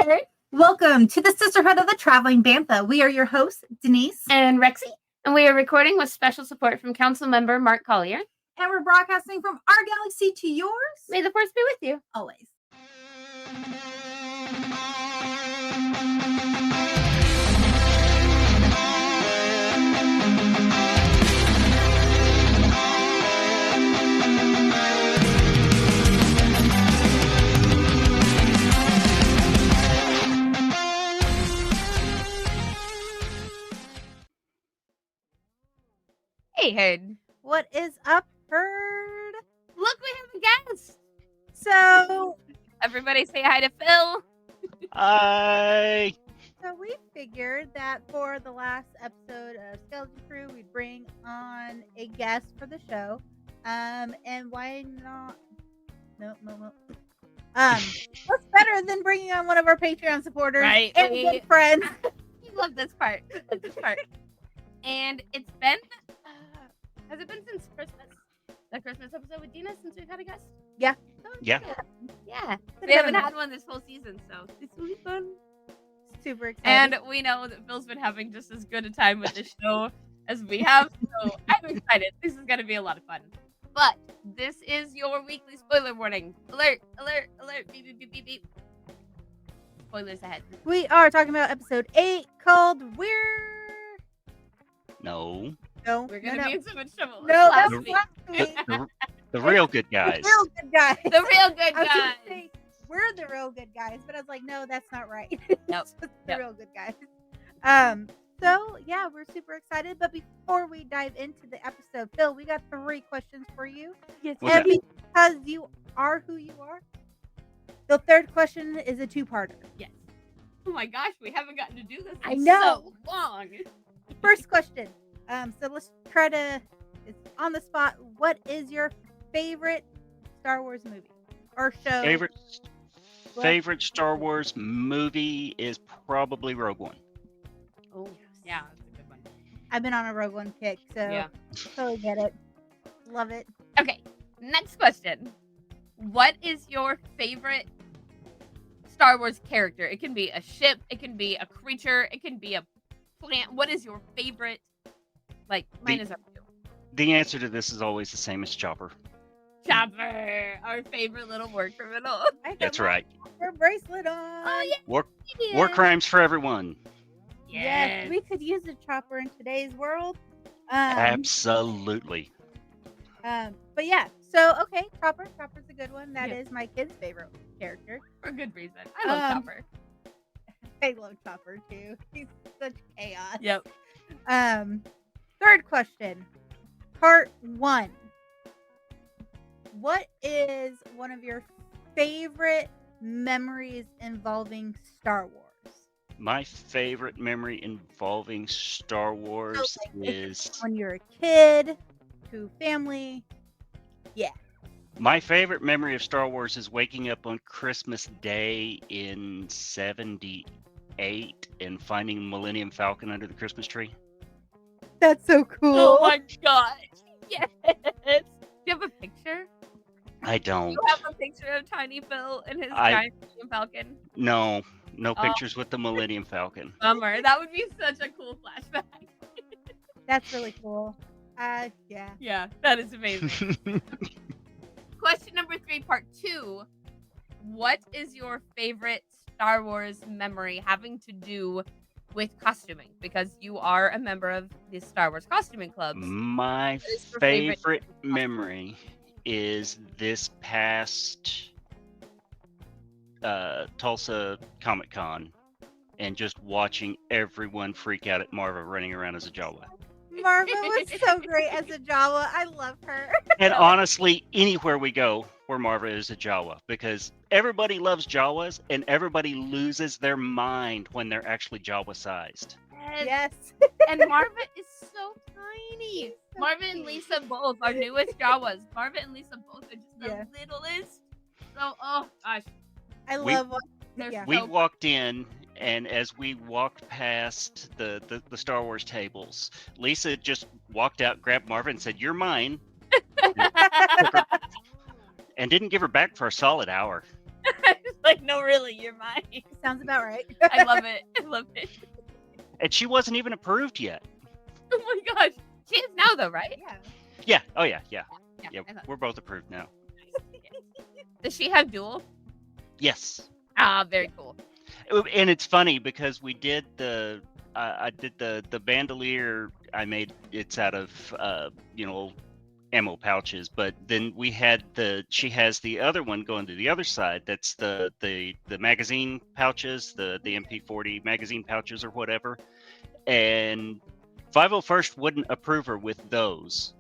there! Welcome to the Sisterhood of the Traveling Bantha. We are your hosts, Denise and Rexy, and we are recording with special support from Council Member Mark Collier. And we're broadcasting from our galaxy to yours. May the force be with you. Always. Hey, Herd. What is up, Herd? Look, we have a guest. So, everybody say hi to Phil. Hi. So we figured that for the last episode of Skeleton Crew, we'd bring on a guest for the show. And why not? No. What's better than bringing on one of our Patreon supporters Right, and good friends? You love this part. And it's been, has it been since Christmas? The Christmas episode with Dina since we've had a guest? Yeah. Yeah. Yeah. We haven't had one this whole season, so this will be fun. Super excited. And we know that Phil's been having just as good a time with the show as we have, so I'm excited. This is going to be a lot of fun. But this is your weekly spoiler warning. Alert, alert, alert, beep, beep, beep, beep, beep. Spoilers ahead. We are talking about episode 8 called No. We're going to be in so much trouble. No, Last that's week. last week. The real good guys. The real good guys. The real good I was gonna guys. say, we're the real good guys, but I was like, no, that's not right. Nope. It's the Yep. real good guys. So yeah, we're super excited. But before we dive into the episode, Phil, we got 3 questions for you. Yes. What's And that? because you are who you are, the 3rd question is a 2-parter. Yes. Oh my gosh, we haven't gotten to do this I in know. so long. First question. So let's try to. It's on the spot. What is your favorite Star Wars movie or show? Favorite Star Wars movie is probably Rogue One. Oh, yeah, that's a good one. I've been on a Rogue One kick, so Yeah. totally get it. Love it. Okay, next question. What is your favorite Star Wars character? It can be a ship, it can be a creature, it can be a plant. What is your favorite? Like, mine is up to you. The answer to this is always the same as Chopper. Chopper, our favorite little war criminal. I got That's my right. Chopper bracelet on. Oh, yeah. War crimes for everyone. Yes, we could use a chopper in today's world. Absolutely. But yeah, so okay, Chopper's a good one. That Yeah. is my kid's favorite character. For good reason. I love Chopper. I love Chopper too. He's such chaos. Yep. 3rd question, part 1. What is one of your favorite memories involving Star Wars? My favorite memory involving Star Wars is When you're a kid, to family. my favorite memory of Star Wars is waking up on Christmas Day in '78 and finding Millennium Falcon under the Christmas tree. That's so cool. Oh my gosh. Yes. Do you have a picture? I don't. You have a picture of Tiny Phil and his giant Millennium Falcon? No Oh. pictures with the Millennium Falcon. Bummer. That would be such a cool flashback. That's really cool. Yeah. Yeah, that is amazing. Question number 3, part 2. What is your favorite Star Wars memory having to do with costuming? Because you are a member of the Star Wars costuming clubs. My is your favorite favorite memory is this past Tulsa Comic Con and just watching everyone freak out at Marva running around as a Jawa. Marva was so great as a Jawa. I love her. And honestly, anywhere we go where Marva is a Jawa, because everybody loves Jawas and everybody loses their mind when they're actually Jawa sized. Yes. And Marva is so tiny. So Marva and cute. Lisa both, our newest Jawas. Marva and Lisa both are just the Yeah. littlest. So, oh gosh. I We- love They're Yeah. We so walked in, and as we walked past the Star Wars tables, Lisa just walked out, grabbed Marva, and said, "You're mine," and didn't give her back for a solid hour. Like, no, really, you're mine. Sounds about right. I love it. I love it. And she wasn't even approved yet. Oh my gosh. She is now, though, right? Yeah. Yeah. Oh yeah. Yeah. Yeah. Yeah. I thought- We're both approved now. Does she have dual? Yes. Ah, very cool. And it's funny because we did I did the bandolier. I made it's out of ammo pouches, but then we had she has the other one going to the other side. That's the magazine pouches, the MP40 magazine pouches or whatever. And 501st wouldn't approve her with those.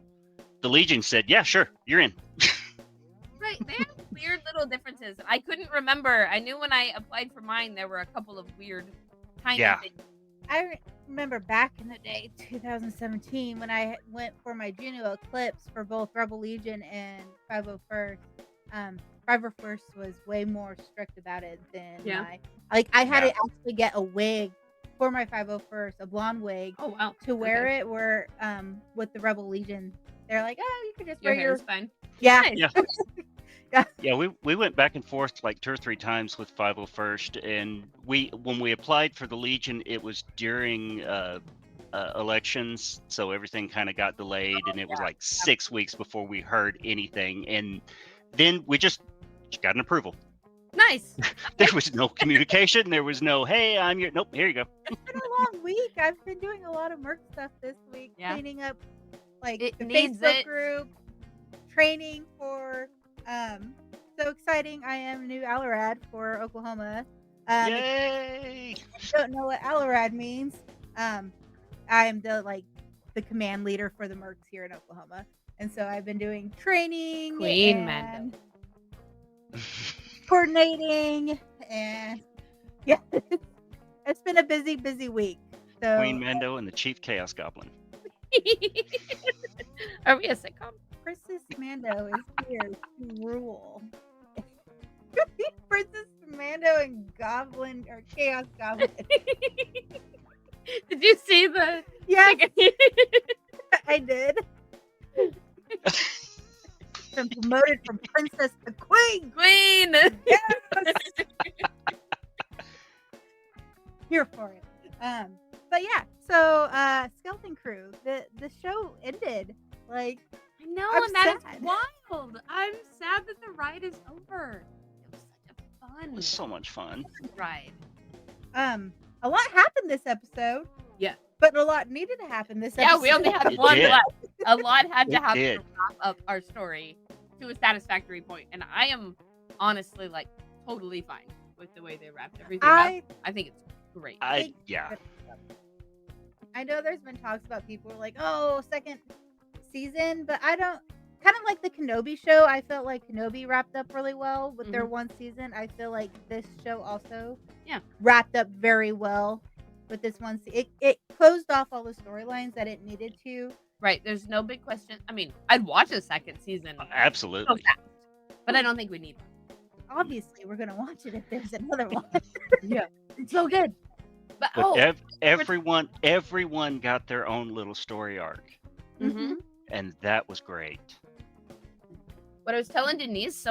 The Legion said, "Yeah, sure, you're in." Right. They have weird little differences. I couldn't remember. I knew when I applied for mine, there were a couple of weird tiny Yeah. things. I remember back in the day, 2017, when I went for my Juno Eclipse for both Rebel Legion and 501st. 501st was way more strict about it than Yeah. I had Yeah. to actually get a wig for my 501st, a blonde wig, Oh, wow. to wear it. Where with the Rebel Legion, they're like, oh, you can just Your wear hair's fine. yeah. Nice. Yeah. Yeah, we went back and forth like 2 or 3 times with 501st, and when we applied for the Legion, it was during elections, so everything kind of got delayed, and it was like 6 weeks before we heard anything, and then we just got an approval. Nice. There was no communication. There was no, hey, I'm your. Nope, here you go. It's been a long week. I've been doing a lot of Merc stuff this week, Yeah. cleaning up like It the needs Facebook it. group, training for so exciting. I am new Alorad for Oklahoma. If Yay! you don't know what Alorad means, I am the command leader for the Mercs here in Oklahoma. And so I've been doing training Queen and Mando. coordinating, and yeah, it's been a busy week. So Queen Mando and the Chief Chaos Goblin. Are we a sitcom? Princess Mando is here to rule. Princess Mando and Goblin or Chaos Goblin. Did you see the? Yes, I did. Been promoted from princess to queen. Queen. Here for it. But yeah, so Skeleton Crew, the show ended. Like, I know, I'm and that sad. is wild. I'm sad that the ride is over. It was such a It fun was so much fun. ride. a lot happened this episode. Yeah. But a lot needed to happen this Yeah, episode. we only had It one did. left. A lot had to It happen did. to wrap up our story to a satisfactory point, and I am honestly like totally fine with the way they wrapped everything up. I think it's great. Yeah. I know there's been talks about people who are like, oh, second season, but I don't. Kind of like the Kenobi show, I felt like Kenobi wrapped up really well with their one season. I feel like this show also wrapped up very well with this one. It closed off all the storylines that it needed to. Right. There's no big question. I mean, I'd watch a second season so Absolutely. fast, but I don't think we need one. Obviously, we're gonna watch it if there's another one. Yeah. It's so good. But, But everyone got their own little story arc, mhm. and that was great. What I was telling Denise,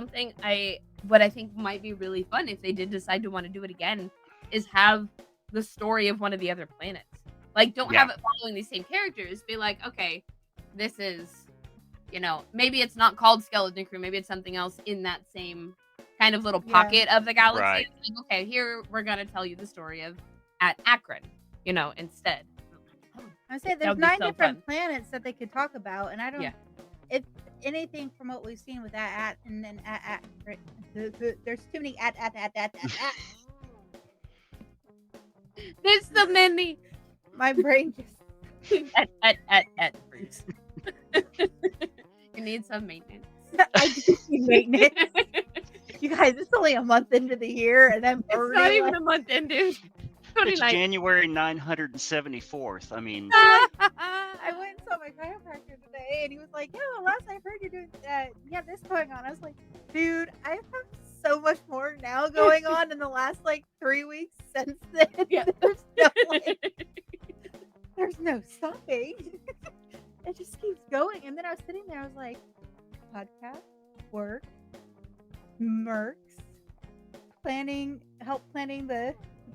what I think might be really fun if they did decide to want to do it again, is have the story of one of the other planets. Like, don't have it following these same characters. Be like, okay, this is, maybe it's not called Skeleton Crew. Maybe it's something else in that same kind of little pocket of the galaxy. Right. Like, okay, here we're gonna tell you the story of at Akron, instead. I say That there's would be 9 so different fun. planets that they could talk about, and I don't. Yeah. If anything from what we've seen with that and then right, there's too many at. There's so many. My brain just. at Bruce. You need some maintenance. I do need maintenance. You guys, it's only a month into the year, and I'm It's already not even like, a month in, dude. It's 29. January 974th. I mean, I went and saw my chiropractor today, and he was like, "Yeah, well, last I heard you're doing this going on." I was like, "Dude, I have so much more now going on in the last 3 weeks since then. Yeah. There's no stopping. It just keeps going." And then I was sitting there, I was like, podcast, work, Mercs, help planning the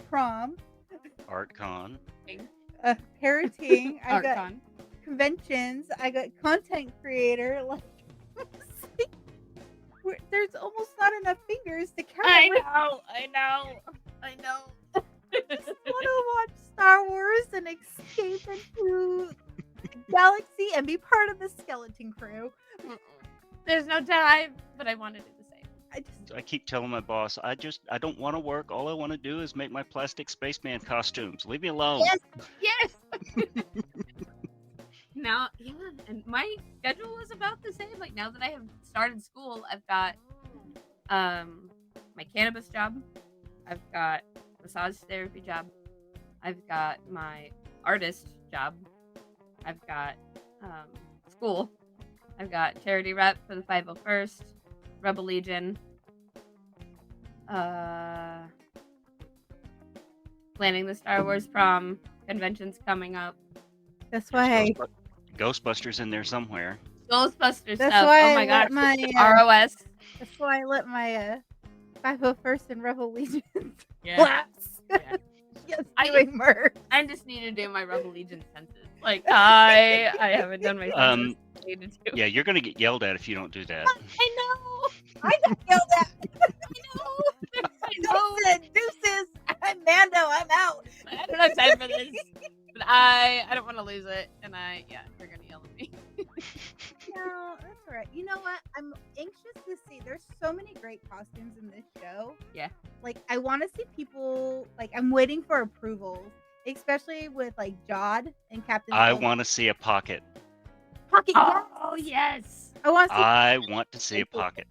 prom, Art con. parenting. I got ArtCon. conventions. I got content creator. Like, there's almost not enough fingers to count. I every- know. I just want to watch Star Wars and escape into the galaxy and be part of the skeleton crew. There's no time, but I want to do the same. I keep telling my boss, I don't want to work. All I want to do is make my plastic spaceman costumes. Leave me alone. Yes. Now, yeah, and my schedule is about the same. Like now that I have started school, I've got my cannabis job, I've got massage therapy job, I've got my artist job, I've got school, I've got charity rep for the 501st, Rebel Legion, planning the Star Wars prom, conventions coming up. That's why. Ghostbusters in there somewhere. Ghostbusters That's stuff. why Oh my gosh. ROS. That's why I let my 501st and Rebel Legion Yeah. lapse. Yeah. Yes, I doing merch. I just need to do my Rebel Legion senses. Like I haven't done my senses. I need to do. Yeah, you're gonna get yelled at if you don't do that. I know. I got yelled at. I know. I said, deuces. I'm Mando. I'm out. I don't have time for this. But I don't want to lose it. And you're gonna yell at me. No, that's all right. You know what? I'm anxious to see. There's so many great costumes in this show. Yeah. Like, I want to see people. Like, I'm waiting for approvals, especially with like Jod and Captain. I Silver. want to see a pocket. Pocket. Oh yes. I want to see. I want to see a pocket.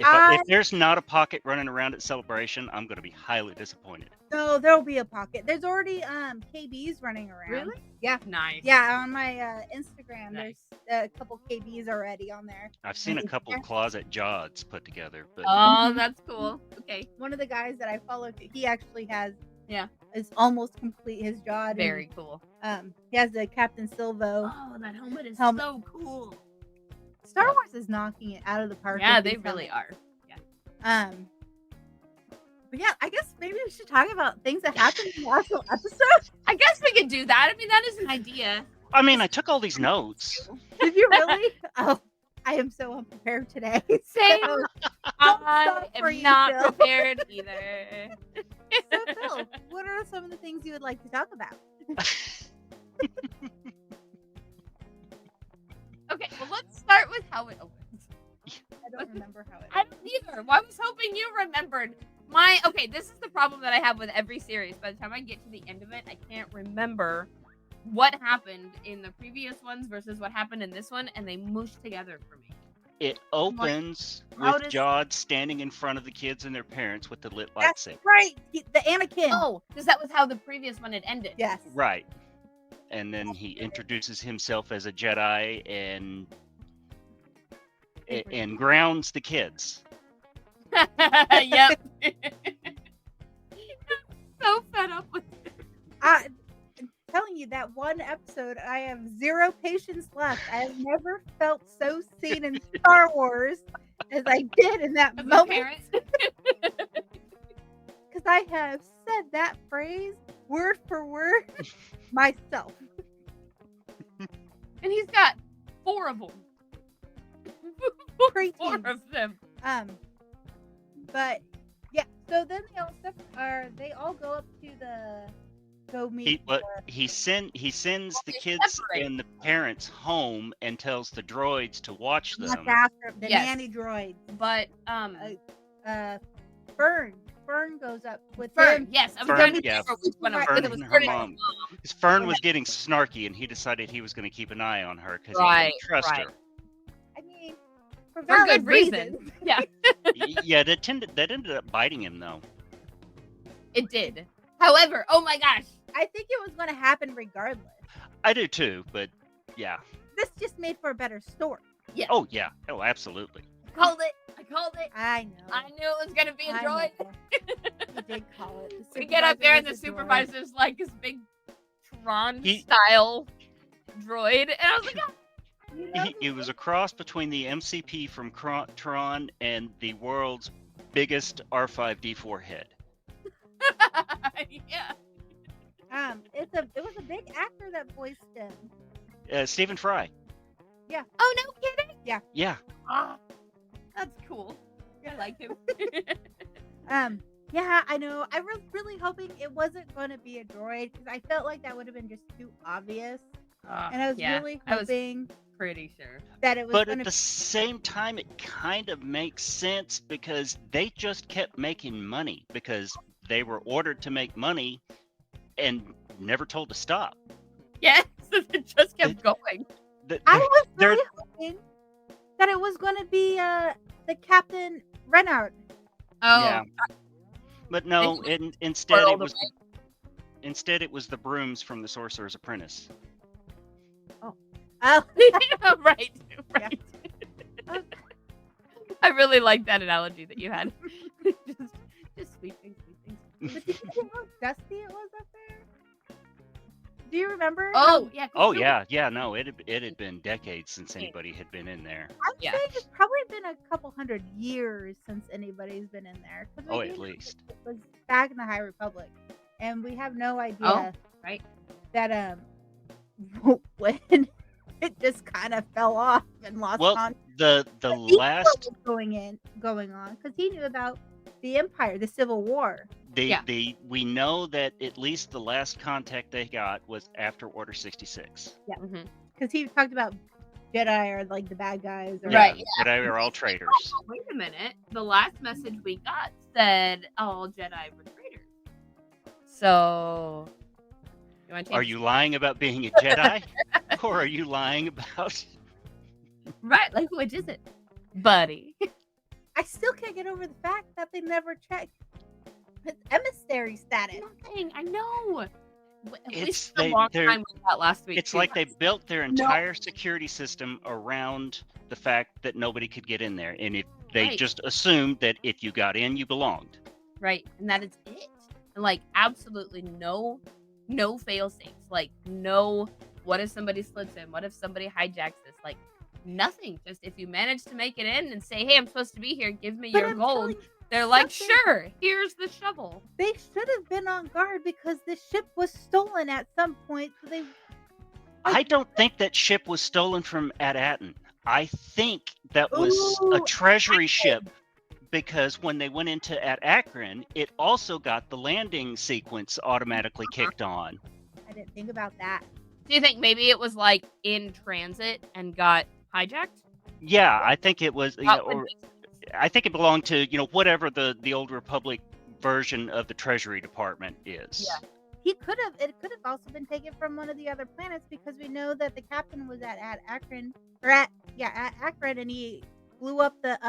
If there's not a pocket running around at Celebration, I'm going to be highly disappointed. No, there'll be a pocket. There's already KBs running around. Really? Yeah. Nice. Yeah, on my Instagram, Nice. there's a couple KBs already on there. I've seen a couple of closet Jods put together, but Oh, that's cool. Okay. One of the guys that I follow, he actually has Yeah. is almost complete his Jod. Very cool. He has the Captain Silvo. Oh, that helmet is Helmet. so cool. Star Wars is knocking it out of the park. Yeah, with they these really helmets. are. But yeah, I guess maybe we should talk about things that happened in the actual episode. I guess we could do that. I mean, that is an idea. I mean, I took all these notes. Did you really? Oh, I am so unprepared today. Same. So, I stop for am you, not Phil. prepared either. so Phil, what are some of the things you would like to talk about? Okay, well, let's start with how it opens. I don't remember how it. I don't either. Well, I was hoping you remembered. Okay, this is the problem that I have with every series. By the time I get to the end of it, I can't remember what happened in the previous ones versus what happened in this one, and they mush together for me. It opens How with does- Jod standing in front of the kids and their parents with the lit That's lightsaber. right. The Anakin. Oh, because that was how the previous one had ended. yes. Right. And then he introduces himself as a Jedi and grounds the kids. Yep. So fed up with it. I'm telling you, that one episode, I have zero patience left. I have never felt so seen in Star Wars as I did in that As a moment. parent. Because I have said that phrase word for word myself. And he's got 4 of them. Great 4 teams. of them. But yeah, so then they all go up to go meet. He sends the they kids separate. and the parents home and tells the droids to watch Look them. after the Yes. nanny droid. But Fern goes up with Fern, him. yes, I was Fern, trying to yeah. remember which one. Fern It was and her Fern and mom. Because Fern was getting snarky, and he decided he was going to keep an eye on her because he Right, didn't trust right. her. I mean, for For valid good reason. reasons. Yeah, Yeah, that ended up biting him though. it did. However, oh my gosh, I think it was going to happen regardless. I do too, but yeah. This just made for a better story. Oh yeah. Oh, absolutely. I called it. I called it. I know. I knew it was gonna be a I droid. know. You did call it. The We get up there and the supervisor was a droid. supervisor's like this big Tron He- style droid, and I was like, oh, You know It was a cross between the MCP from Tron and the world's biggest R5D4 head. Yeah. It was a big actor that voiced him. Stephen Fry. Oh, no kidding. Yeah. Ah, that's cool. I like him. Yeah, I know. I was really hoping it wasn't going to be a droid because I felt like that would have been just too obvious. And I was really hoping pretty sure that it was But going at the same time, it kind of makes sense because they just kept making money because they were ordered to make money and never told to stop. Yes, it just kept going. I was really hoping that it was going to be the Captain Renard. Oh, Yeah. But no, instead it was the brooms from the Sorcerer's Apprentice. Oh, right. I really like that analogy that you had. just sweet things. But did you see how dusty it was up there? Do you remember? Oh, yeah. Oh yeah. No, it had been decades since anybody had been in there. I'm saying it's probably been a couple hundred years since anybody's been in there. Oh, at least. It was back in the High Republic, and we have no idea right. that when it just kind of fell off and lost contact. the last going on because he knew about the Empire, the Civil War. We know that at least the last contact they got was after Order 66. Yeah, because he talked about Jedi are like the bad guys, or right? Jedi are all traitors. Oh, wait a minute. The last message we got said all Jedi were traitors. So, are you lying about being a Jedi, or are you lying about? Right, like which is it, buddy? I still can't get over the fact that they never checked his emissary status. Nothing. I know. It's a long time with that last week. It's like they built their entire security system around the fact that nobody could get in there, and they just assumed that if you got in, you belonged. Right, and that is it. And like absolutely no fail safes. Like no. What if somebody slips in? What if somebody hijacks this? Like nothing. Just if you manage to make it in and say, "Hey, I'm supposed to be here. Give me your gold." They're like, "Sure, here's the shovel." They should have been on guard because the ship was stolen at some point. So they. I don't think that ship was stolen from At-Aten. I think that was a treasury ship because when they went into At-Akron, it also got the landing sequence automatically kicked on. I didn't think about that. Do you think maybe it was like in transit and got hijacked? Yeah, I think it was. I think it belonged to whatever the Old Republic version of the Treasury Department is. Yeah, it could have also been taken from one of the other planets because we know that the captain was at Akron at Akron, and he blew up the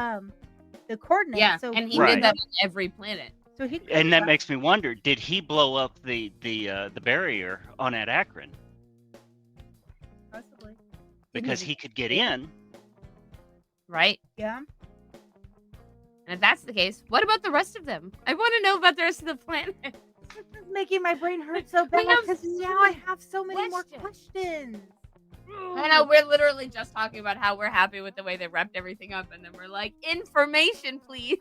coordinates. Yeah, so and he did that on every planet. So and that makes me wonder: did he blow up the barrier on Akron? Possibly. Because he could get in. Right. Yeah. And if that's the case, what about the rest of them? I want to know about the rest of the planet. This is making my brain hurt so bad because now I have so many more questions. I know, we're literally just talking about how we're happy with the way they wrapped everything up, and then we're like, information, please.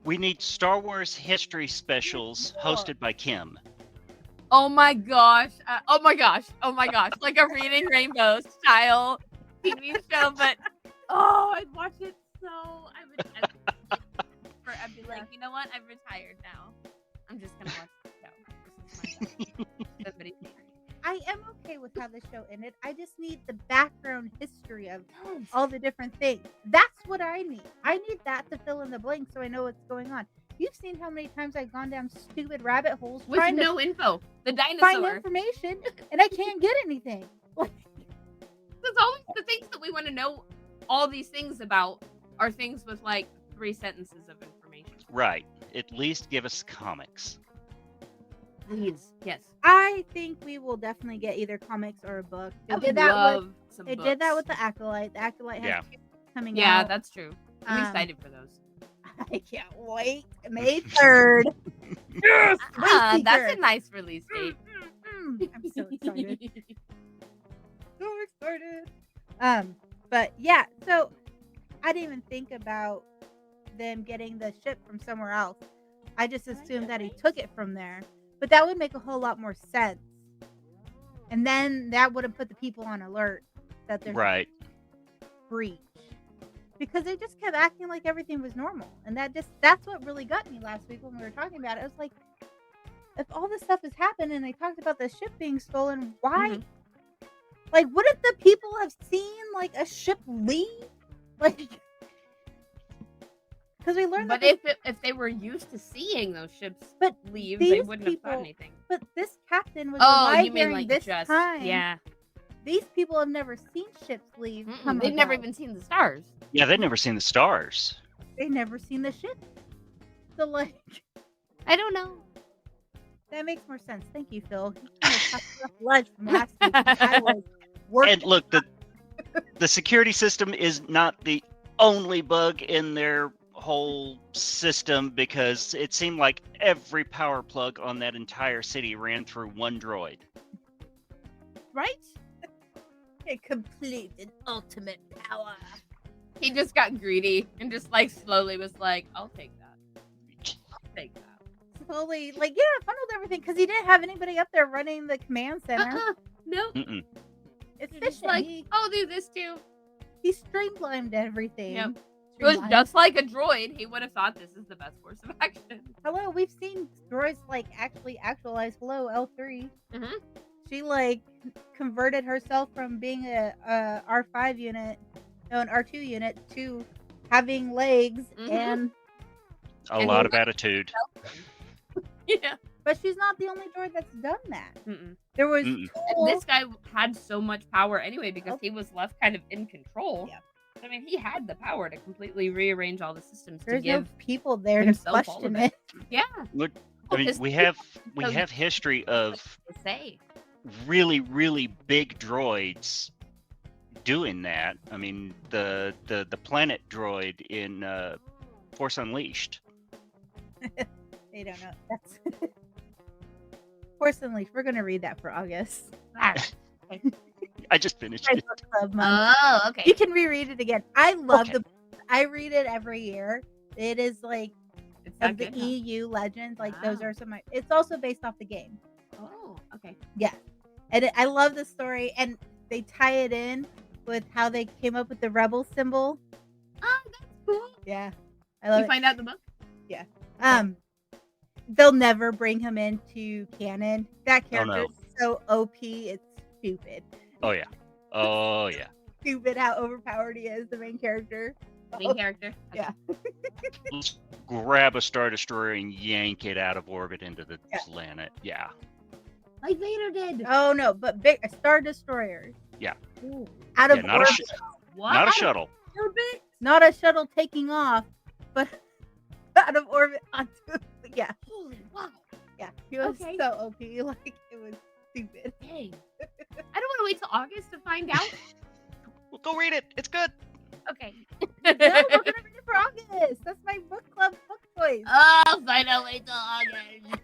We need Star Wars history specials hosted by Kim. Oh my gosh. Like a Reading Rainbow style TV show, but I'd watch it so. I'd be like, you know what? I'm retired now. I'm just gonna watch the show. This is my somebody's theory. I am okay with how the show ended. I just need the background history of all the different things. That's what I need. I need that to fill in the blanks so I know what's going on. You've seen how many times I've gone down stupid rabbit holes with trying no to info. The dinosaur. Find information, and I can't get anything. That's always the things that we want to know. All these things about are things with like 3 sentences of information. Right. At least give us comics. Please. Yes. I think we will definitely get either comics or a book. They did that with the Acolyte. The Acolyte has coming out. Yeah, that's true. I'm excited for those. I can't wait. May 3rd. Yes! That's a nice release date. I'm so excited. So excited. But yeah, so I didn't even think about them getting the ship from somewhere else. I just assumed that he took it from there. But that would make a whole lot more sense. And then that would have put the people on alert that there's Right. a breach. Because they just kept acting like everything was normal. And that's what really got me last week when we were talking about it. I was like, if all this stuff has happened and they talked about the ship being stolen, why? Like, wouldn't the people have seen, like, a ship leave? Like, because we learned But that. if they were used to seeing those ships But leave, they wouldn't have thought anything. But this captain was Oh, alive you mean during like this just time. yeah? These people have never seen ships leave. They've never even seen the stars. Yeah, they've never seen the stars. They've never seen the ship. So, like, I don't know. that makes more sense. Thank you, Phil. You kind of talked about lunch from last week. I was working. And look, the security system is not the only bug in their whole system, because it seemed like every power plug on that entire city ran through one droid. Right? It completed ultimate power. He just got greedy and just like slowly was like, "I'll take that. I'll take that." Slowly, like, yeah, funneled everything because he didn't have anybody up there running the command center. No. Mm-mm. It's Just like, I'll do this too. he streamlined everything. Yep. It was just like a droid. He would have thought this is the best course of action. Hello, we've seen droids like actually actualize. Hello, L3. Mm-hmm. She like converted herself from being a R5 unit, no, an R2 unit, to having legs and A lot of attitude. Yeah. But she's not the only droid that's done that. Mm-mm. There was And this guy had so much power anyway because he was left kind of in control. Yeah. I mean, he had the power to completely rearrange all the systems There's to give no people there to himself all question of it. Yeah. Look, I mean, we have history of To say. really, really big droids doing that. I mean, the planet droid in Force Unleashed. They don't know. That's Force Unleashed. We're gonna read that for August. I just finished My it. book club month. Oh, okay. You can reread it again. I love Okay. the. I read it every year. It is like It's of not the good, huh? EU legends. Like those Wow. are some. It's also based off the game. Oh, okay. And I love the story, and they tie it in with how they came up with the rebel symbol. Oh, that's cool. Yeah, I love You it. find out in the book? They'll never bring him into canon. That Oh, no. character is so OP. It's stupid. Oh yeah. Oh yeah. Stupid how overpowered he is. The main character. Main character? Yeah. Let's grab a Star Destroyer and yank it out of orbit into the planet. Yeah. Like Vader did. Oh no, but big Star Destroyers. Yeah. Ooh. Out Yeah, of not a orbit. What? not a shuttle. Orbit? Not a shuttle taking off, but out of orbit onto. Yeah, Holy wow. yeah. He was Okay. so OP. Like it was stupid. Dang. I don't want to wait till August to find out. Well, go read it. It's good. Okay. No, we're gonna read it for August. That's my book club book choice. Oh, fine. I'll wait till August.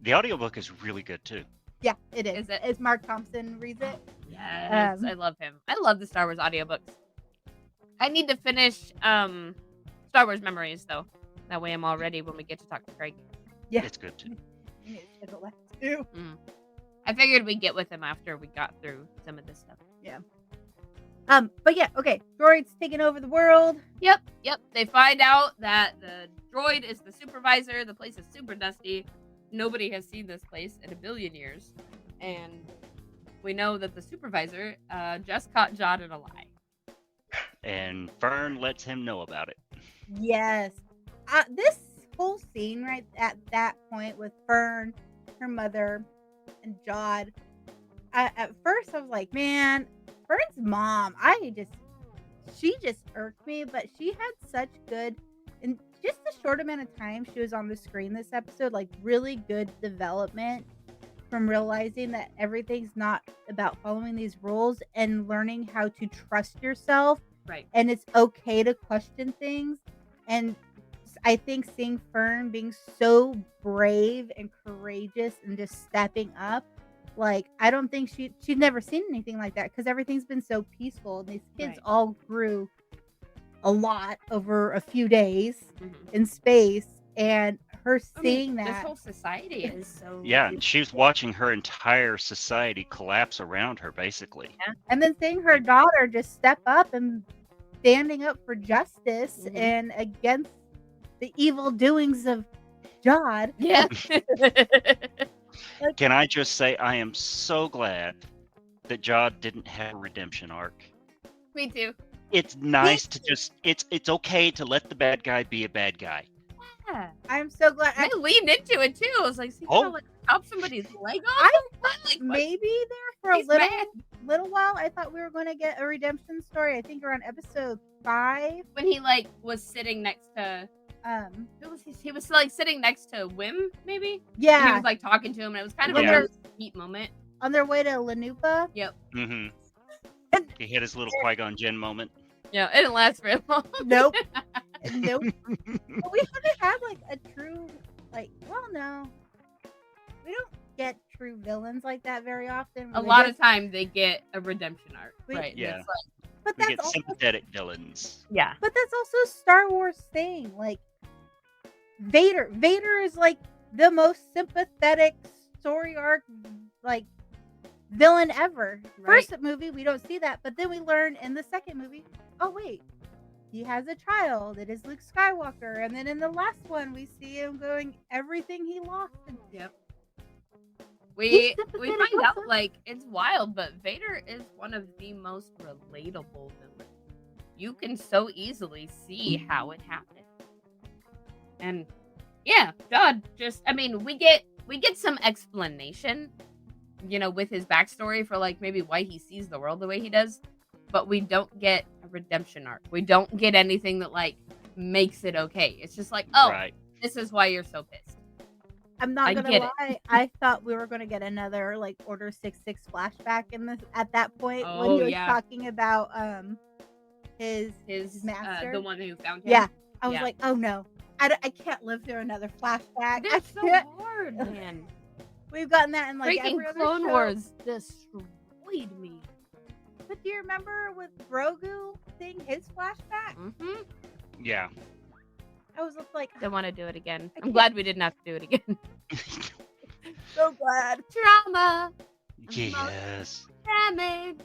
The audiobook is really good too. Yeah, it is. Is it? It's Mark Thompson reads it. Yes, I love him. I love the Star Wars audiobooks. I need to finish Star Wars Memories though. That way I'm all ready when we get to talk to Craig. Yeah. It's good too. You need to schedule that too. I figured we'd get with him after we got through some of this stuff. But yeah, okay. Droids taking over the world. Yep. They find out that the droid is the supervisor. The place is super dusty. Nobody has seen this place in 1 billion years. And we know that the supervisor just caught John in a lie. And Fern lets him know about it. Yes. This whole scene right at that point with Fern, her mother, and Jod. At first I was like, man, Fern's mom, she just irked me, but she had such good, in just the short amount of time she was on the screen this episode, like really good development from realizing that everything's not about following these rules and learning how to trust yourself. Right. And it's okay to question things. And I think seeing Fern being so brave and courageous and just stepping up, like, I don't think she'd never seen anything like that because everything's been so peaceful. And these kids Right. all grew a lot over a few days Mhm. in space, and her I mean, seeing this that. whole society is so. Yeah, and she was watching her entire society collapse around her, basically. And then seeing her daughter just step up and standing up for justice Mhm. and against the evil doings of God. Yeah. Can I just say I am so glad that Jod didn't have a redemption arc. Me too. It's nice to just it's okay to let the bad guy be a bad guy. Yeah. I'm so glad. I leaned into it too. I was like, see Oh. how like chop somebody's leg off? Like, Maybe there for a He's mad. little while, I thought we were going to get a redemption story. I think around episode 5. When he like was sitting next to who was he was like sitting next to Wim, maybe? And he Yeah, was like talking to him, and it was kind of When a they're- really sweet moment. on their way to Lanupa. Mm-hmm. He had his little Qui-Gon Jinn moment. Yeah, it didn't last very long. Nope. Nope. But we haven't had like a true, no. We don't get true villains like that very often. A lot of time they get a redemption arc, We- right? Yeah. It's like, But We that's get also sympathetic villains. yeah. But that's also a Star Wars thing. Like Vader. Vader is like the most sympathetic story arc, like villain ever. Right. First movie, we don't see that, but then we learn in the second movie, oh wait, he has a child. It is Luke Skywalker. And then in the last one, we see him going everything he lost. And Yep. He's We sympathetic find out also. like it's wild, but Vader is one of the most relatable villains. You can so easily see how it happened. And yeah, God, just I mean, we get some explanation, with his backstory for like maybe why he sees the world the way he does, but we don't get a redemption arc. We don't get anything that like makes it okay. It's just like, oh, Right. this is why you're so pissed. I'm not I gonna get it. lie. I thought we were gonna get another like Order 66 flashback in this at that point when Oh, he was yeah. talking about his His master. the one who found him. Yeah, I was Yeah. like, oh no, I can't live through another flashback. I That's so can't. hard, man. We've gotten that in like Freaking every other Clone show. Wars destroyed me. But do you remember with Grogu seeing his flashback? Mm-hmm. Yeah. I was just like, Don't want to do it again. I I'm can't- glad we didn't have to do it again. so glad. Drama, Yes. damage.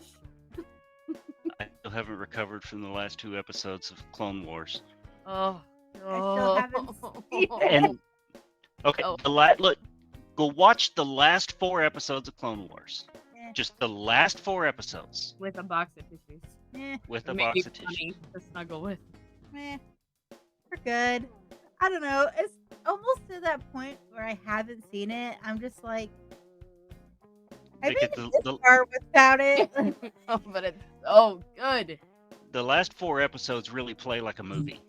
I still haven't recovered from the last 2 episodes of Clone Wars. Oh, still haven't seen it. And okay, Oh. look, go watch the last 4 episodes of Clone Wars. Eh, Just the last 4 episodes with a box of tissues. eh, with a Maybe box of funny tissue. to snuggle with. eh. We're good. I don't know. It's almost to that point where I haven't seen it. I'm just like, I Because made it this far without it. Oh, but it's so good. the last 4 episodes really play like a movie.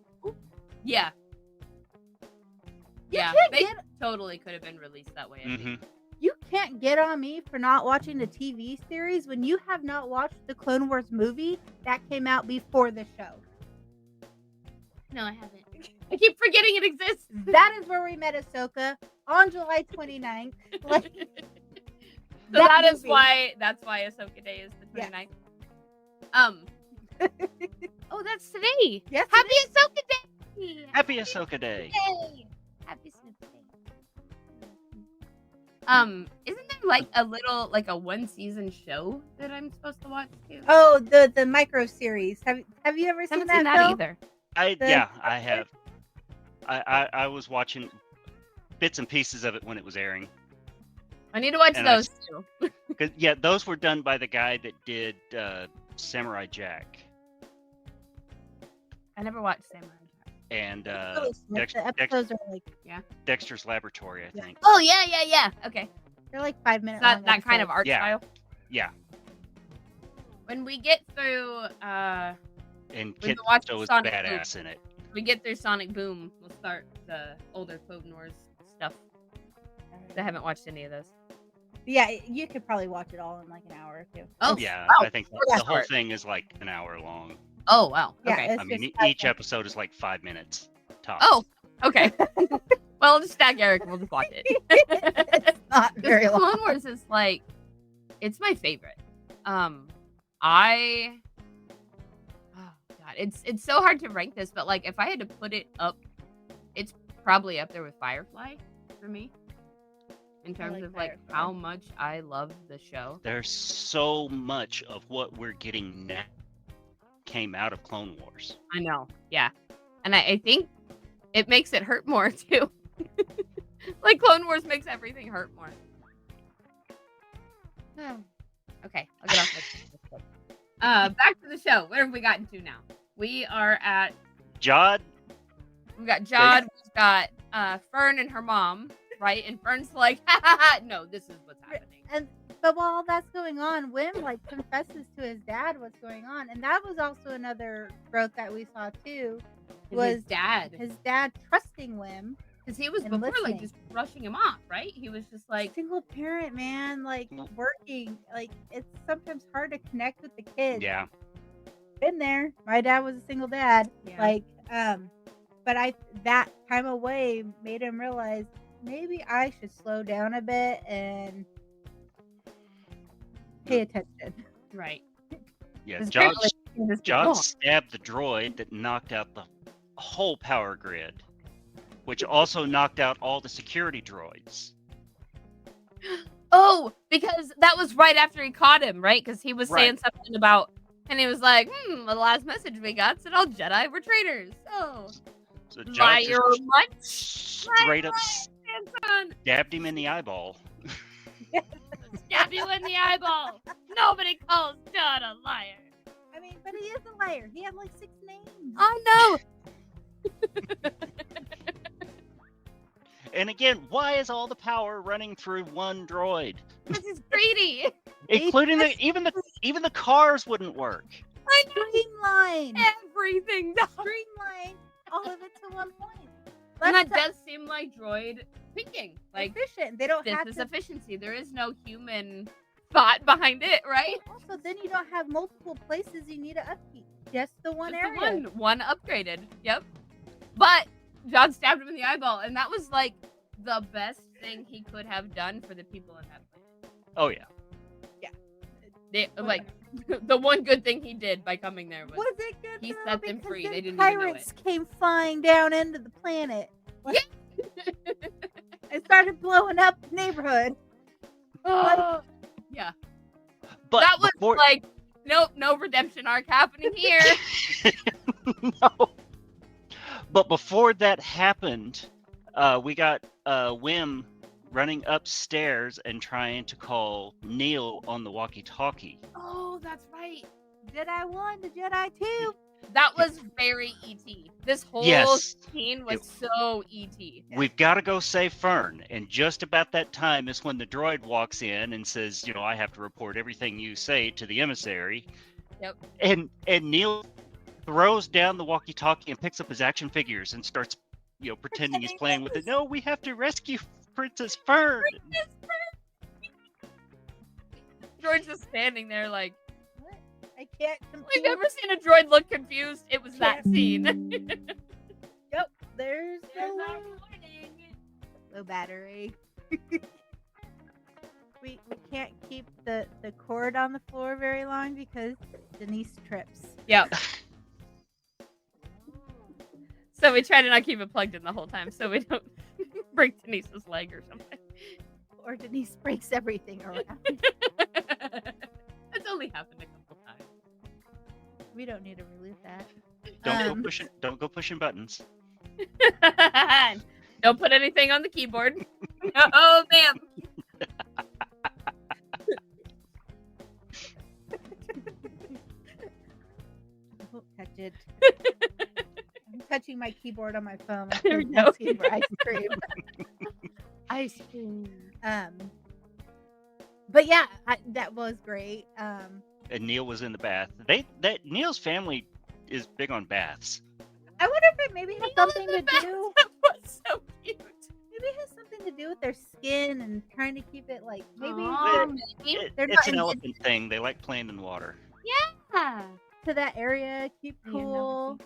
Yeah. Yeah, can't they get- totally could have been released that way. I think. Hmm You can't get on me for not watching the TV series when you have not watched the Clone Wars movie that came out before the show. No, I haven't. I keep forgetting it exists. That is where we met Ahsoka on July 29th. Like, So that that is movie. that's why Ahsoka Day is the Yes. 29th. Oh, that's today. Yes, Happy Ahsoka Day. Happy Ahsoka Day. Day. Happy Snoop Day. Isn't there like a little like a 1-season show that I'm supposed to watch too? Oh, the micro series. Have you ever I seen haven't that, seen that Phil? either. I have. I was watching bits and pieces of it when it was airing. I need to watch And I those too. 'Cause, yeah, those were done by the guy that did Samurai Jack I never watched Samurai Jack. and Really smart. The episodes are like Dexter's Laboratory, I Yeah. think. Oh yeah. Okay. they're like 5 minutes. That kind of art Yeah. style. Yeah, When we get through and We've Kid been watching Fisto was Sonic badass in it. Sonic Boom, we'll start the older Clone Wars stuff. I haven't watched any of those. Yeah, you could probably watch it all in like an hour or two. Oh Yeah, wow. I think for the that whole part. thing is like an hour long. Oh wow. Yeah, Okay. it's I mean, just each 5 episode is like 5 minutes tops. Oh, okay. Well, I'll just stack Eric and we'll just watch it. it's not very Because long. Clone Wars is like, it's my favorite. Oh God, It's so hard to rank this, but like if I had to put it up, it's probably up there with Firefly for me. In terms like of like Firefly. how much I love the show. There's so much of what we're getting now came out of Clone Wars. I know, yeah, and I think it makes it hurt more too. Like Clone Wars makes everything hurt more. Okay, I'll get off this. Back to the show. Where have we gotten to now? We are at Jod, we got Jod, we've got Fern and her mom, right? And Fern's like, ha ha ha, no, this is what's happening. But while all that's going on, Wim like confesses to his dad what's going on, and that was also another growth that we saw too. Was his dad trusting Wim? Because he was and before listening. like just brushing him off, right? He was just like, Single parent, man, like working, like it's sometimes hard to connect with the kids. yeah. Been there. My dad was a single dad. Yeah. Like, but that time away made him realize maybe I should slow down a bit and pay attention. right. Yeah, 'Cause Jod, apparently he was Jod wrong. stabbed the droid that knocked out the whole power grid, which also knocked out all the security droids. Oh, because that was right after he caught him, right? Because he was saying Right. something about, and he was like, the last message we got said all Jedi were traitors. Oh, So Jod liar just much? straight up Hanson, stabbed him in the eyeball. stab you in the eyeball. Nobody calls Jod a liar. I mean, but he is a liar. He had like 6 names. I know. And again, why is all the power running through one droid? Because he's greedy. Including even the cars wouldn't work. I know. Streamline. Everything down. Streamline all of it to one point. And that Let's does seem like droid thinking. Like, efficient. They don't this have is to. efficiency. There is no human thought behind it, right? Also, then you don't have multiple places you need to upkeep. Just the one Just the area. one upgraded. Yep. But John stabbed him in the eyeball, and that was like the best thing he could have done for the people in that place. Oh yeah. Like the one good thing he did by coming there was Was it good? he though? set them Because free. then They didn't even know pirates came flying down into the planet. Yeah. And started blowing up the neighborhood. Oh, yeah. But That was before, like, nope, no redemption arc happening here. no. But before that happened, we got Wim running upstairs and trying to call Neil on the walkie-talkie. Oh, that's right. Jedi 1 to Jedi 2. That was very E.T. This whole Yes. scene was so E.T. We've got to go save Fern. And just about that time is when the droid walks in and says, I have to report everything you say to the emissary. Yep. And Neil throws down the walkie-talkie and picks up his action figures and starts, pretending he's playing with it. No, we have to rescue Princess Fern. Droid's just standing there like, What? I can't we've compete. never seen a droid look confused. It was that scene. Yep, there's There's the our warning. low battery. we can't keep the cord on the floor very long because Denise trips. Yep. So we try to not keep it plugged in the whole time so we don't break Denise's leg or something. Or Denise breaks everything around. It's only happened a couple times. We don't need to relive that. Don't go pushing buttons. Don't put anything on the keyboard. Oh, ma'am. Don't touch it. I'm touching my keyboard on my phone. Like There we I'm go. asking for ice cream. Ice cream. But yeah, that was great. And Neil was in the bath. Neil's family is big on baths. I wonder if it maybe has something to do. That was so cute. Maybe it has something to do with their skin and trying to keep it like maybe Aw, they're- maybe. They're It's not an in- elephant thing. They like playing in water. Yeah. to that area, keep You know. cool.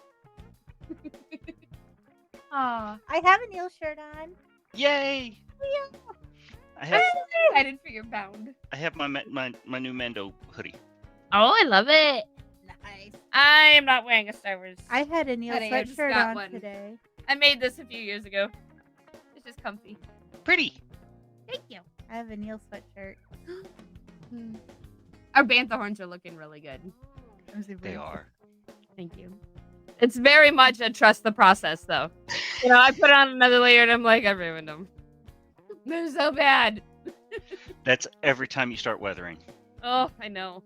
Aw. I have a Neil shirt on. Yay! Yeah. I have Excited for your bound. my new Mando hoodie. Oh, I love it. Nice. I am not wearing a Star Wars. I had a Neil I just sweatshirt got on one. today. I made this a few years ago. It's just comfy. Pretty. Thank you. I have a Neil sweatshirt. Our bantha horns are looking really good. They are. Thank you. It's very much a trust the process, though. I put on another layer and I'm like, I ruined them. They're so bad. That's every time you start weathering. Oh, I know.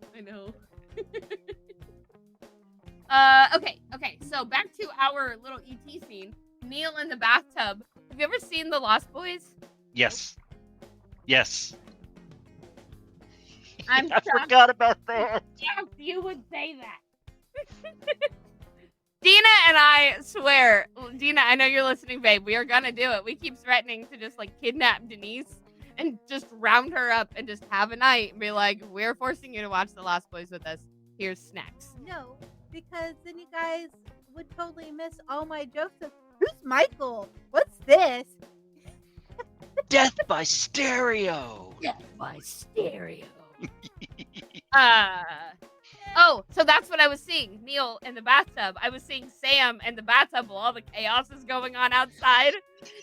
Okay. So back to our little ET scene. Neil in the bathtub. Have you ever seen The Lost Boys? Yes. I'm I forgot about that. shocked you would say that. Dina and I swear, Dina, I know you're listening, babe. We are gonna do it. We keep threatening to just kidnap Denise and just round her up and just have a night and be like, we're forcing you to watch The Lost Boys with us. Here's snacks. No, because then you guys would totally miss all my jokes of, who's Michael? What's this? Death by stereo. Death by stereo. So that's what I was seeing. Neil in the bathtub. I was seeing Sam in the bathtub while all the chaos is going on outside.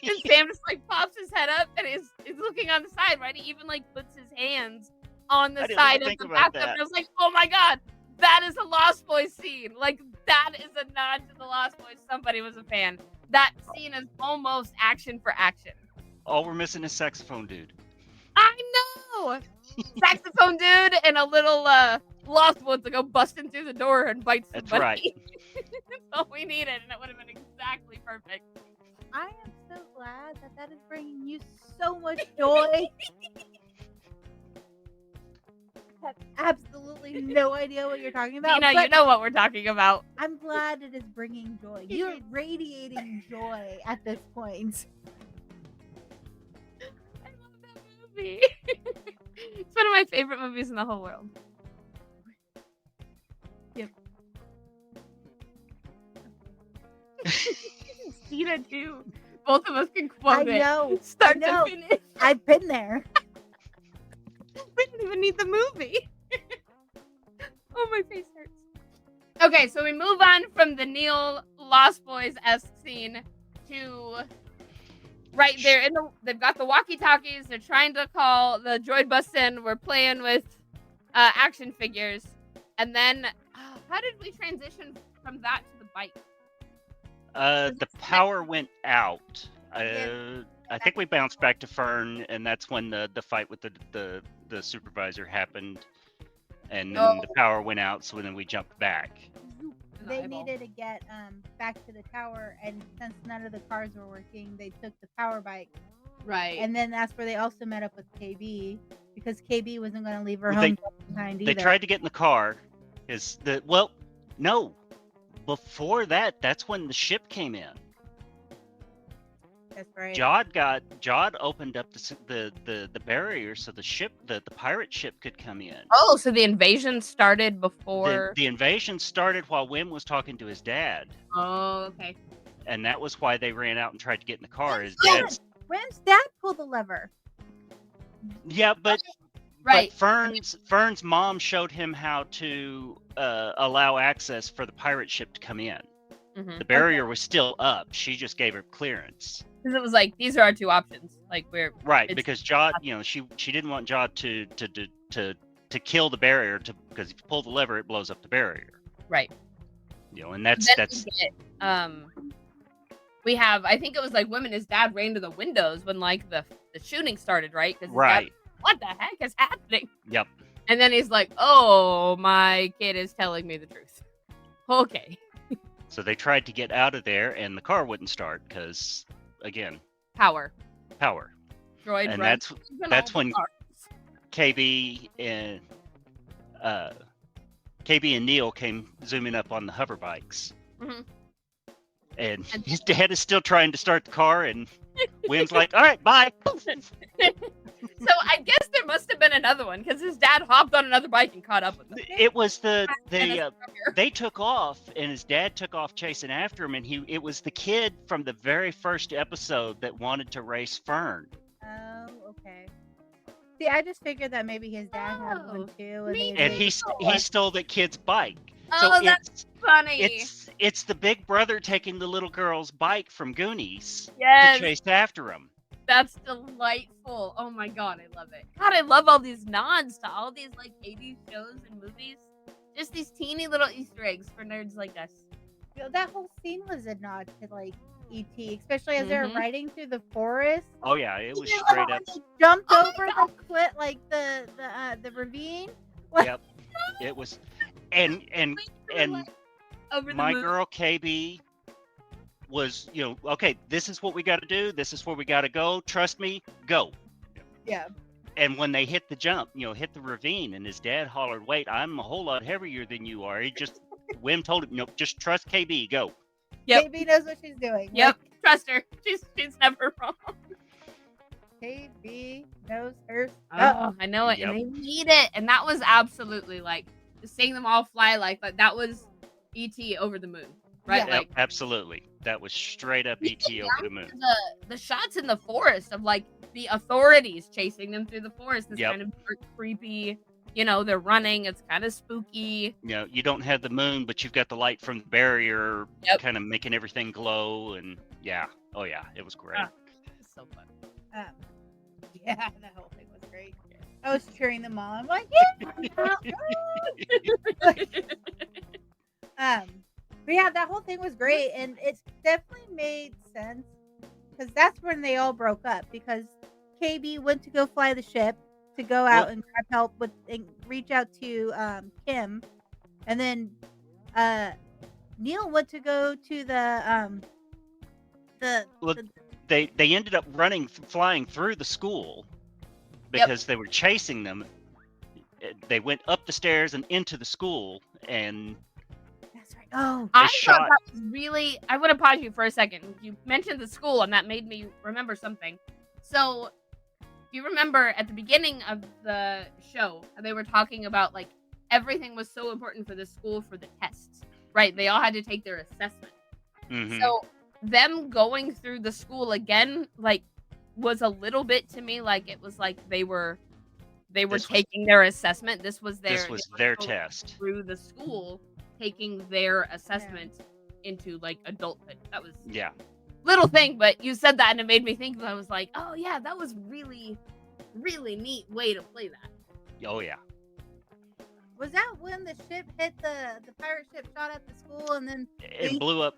And Sam just pops his head up and is looking on the side, right? He even puts his hands on the side of the bathtub. And I was like, oh my god, that is a Lost Boys scene. That is a nod to the Lost Boys. Somebody was a fan. That scene is almost action for action. All we're missing is saxophone dude. I know! Saxophone dude and a little Lost Woods to go busting through the door and bite somebody. That's right. That's all we needed, and it would have been exactly perfect. I am so glad that is bringing you so much joy. I have absolutely no idea what you're talking about. You know what we're talking about. I'm glad it is bringing joy. You're radiating joy at this point. I love that movie. It's one of my favorite movies in the whole world. Yep. Stina too. Both of us can quote I know. Start I know. to finish. I've been there. We didn't even need the movie. Oh, my face hurts. Okay, so we move on from the Neil Lost Boys-esque scene to right there. They've got the walkie-talkies. They're trying to call the droid bus in. We're playing with action figures. And then, how did we transition from that to the bike? The power went out. I think we bounced back to Fern, and that's when the fight with the supervisor happened, and then the power went out. So then we jumped back. They needed to get back to the tower, and since none of the cars were working, they took the power bike. Right. And then that's where they also met up with KB, because KB wasn't going to leave her home behind either. They tried to get in the car. No. Before that, that's when the ship came in. That's right. Jod opened up the barrier so the pirate ship could come in. Oh, so the invasion started before. The invasion started while Wim was talking to his dad. Oh, okay. And that was why they ran out and tried to get in the car. Wim's dad pulled the lever. Yeah, but right. But Fern's mom showed him how to allow access for the pirate ship to come in. Mm-hmm. The barrier was still up. She just gave her clearance. Because it was these are our two options. Because Jod, she didn't want Jod to kill the barrier because if you pull the lever, it blows up the barrier. Right. And that's we have. I think it was Wim and his dad ran to the windows when the shooting started, right? Right. What the heck is happening? Yep. And then he's like, "Oh, my kid is telling me the truth." Okay. So they tried to get out of there, and the car wouldn't start because, again, power. Droid, and that's when KB and Neil came zooming up on the hover bikes, and his dad is still trying to start the car, and Wim's like, "All right, bye." So I guess there must have been another one because his dad hopped on another bike and caught up with him. It was they took off and his dad took off chasing after him, and it was the kid from the very first episode that wanted to race Fern. Oh, okay. See, I just figured that maybe his dad had one too, and he stole that kid's bike. So Oh, that's funny. it's the big brother taking the little girl's bike from Goonies to Yes. chase after him. That's delightful. Oh my god, I love it. God, I love all these nods to all these like 80s shows and movies. Just these teeny little Easter eggs for nerds like us. You know, that whole scene was a nod to like E.T., especially as they were Mhm. riding through the forest. Oh yeah, it was You know, straight when up. they jumped Oh my over God. the cliff, like the ravine. Like, Yep. It was and Over the my moon. girl KB was, okay, this is what we got to do. This is where we got to go. Trust me, go. yeah. And when they hit the jump, hit the ravine, and his dad hollered, "Wait, I'm a whole lot heavier than you are." He just, Wim told him, just trust KB, go. Yep. KB knows what she's doing. Yep. Trust her. She's never wrong. Like, KB knows her stuff. Oh, I know it. Yep. And they need it. And that was absolutely like just seeing them all fly like that. That was E.T. over the moon. Right? Yeah. Like Yep, absolutely. That was straight up ET over the moon. the shots in the forest of like the authorities chasing them through the forest. This Yep. kind of dark, creepy, they're running. It's kind of spooky. You don't have the moon, but you've got the light from the barrier Yep. kind of making everything glow. And yeah. Oh, yeah. It was great. It's so fun. Yeah, that whole thing was great. I was cheering them on. I'm like, yeah. But yeah, that whole thing was great, and it definitely made sense because that's when they all broke up. Because KB went to go fly the ship to go out and grab help with and reach out to Kim, and then Neil went to go to They ended up flying through the school because they were chasing them. They went up the stairs and into the school, and that's right. Oh, I shot- thought that was really. I want to pause you for a second. You mentioned the school, and that made me remember something. So, you remember at the beginning of the show, they were talking about like everything was so important for the school for the tests, right? They all had to take their assessment. mhm. So, them going through the school again, like, was a little bit to me like it was like they were taking their assessment. This was this was their test. through the school, taking their assessment into like adulthood. That was little thing, but you said that and it made me think. I was like, oh yeah, that was really, really neat way to play that. Oh yeah. was that when the ship hit the pirate ship shot at the school and then It blew up.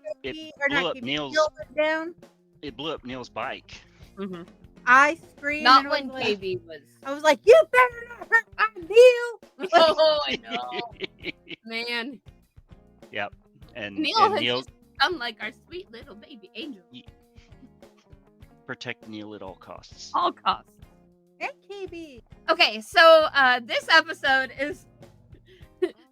Neil's. went down? It blew up Neil's bike. Mm-hmm. I screamed. Not and when was like, KB was. I was like, "You better not hurt my Neil!" Oh, I know, man. Yep. And Neil has Neil just become like our sweet little baby angel. protect Neil at all costs. All costs. And KB. Okay, so this episode is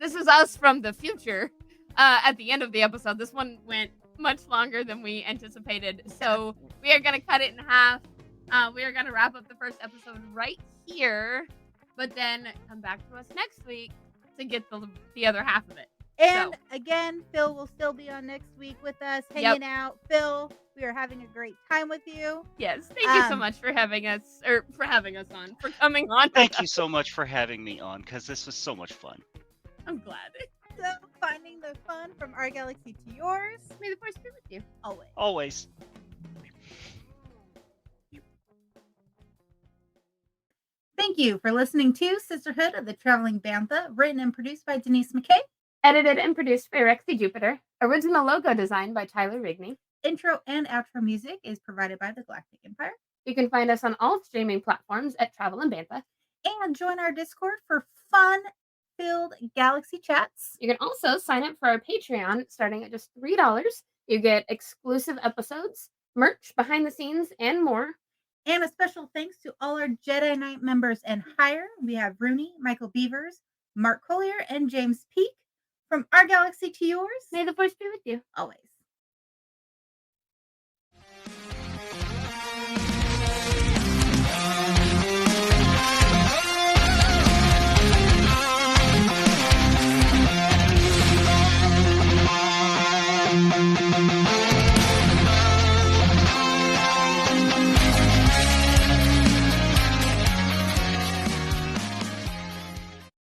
this is us from the future. At the end of the episode, this one went much longer than we anticipated, so we are gonna cut it in half. We are gonna wrap up the first episode right here, but then come back to us next week to get the other half of it. And again, Phil will still be on next week with us, hanging out. Phil, we are having a great time with you. Yes, thank you so much for having us, or for coming on. Thank you so much for having me on, because this was so much fun. I'm glad. So, finding the fun from our galaxy to yours. May the force be with you. Always. Always. Thank you for listening to Sisterhood of the Traveling Bantha, written and produced by Denise McKay. Edited and produced by Rexy Jupiter. Original logo designed by Tyler Rigney. Intro and outro music is provided by the Galactic Empire. You can find us on all streaming platforms at Travel and Bantha. And join our Discord for fun-filled galaxy chats. You can also sign up for our Patreon starting at just $3. You get exclusive episodes, merch, behind the scenes, and more. And a special thanks to all our Jedi Knight members and higher. We have Rooney, Michael Beavers, Mark Collier, and James Peak. From our galaxy to yours. May the force be with you. Always.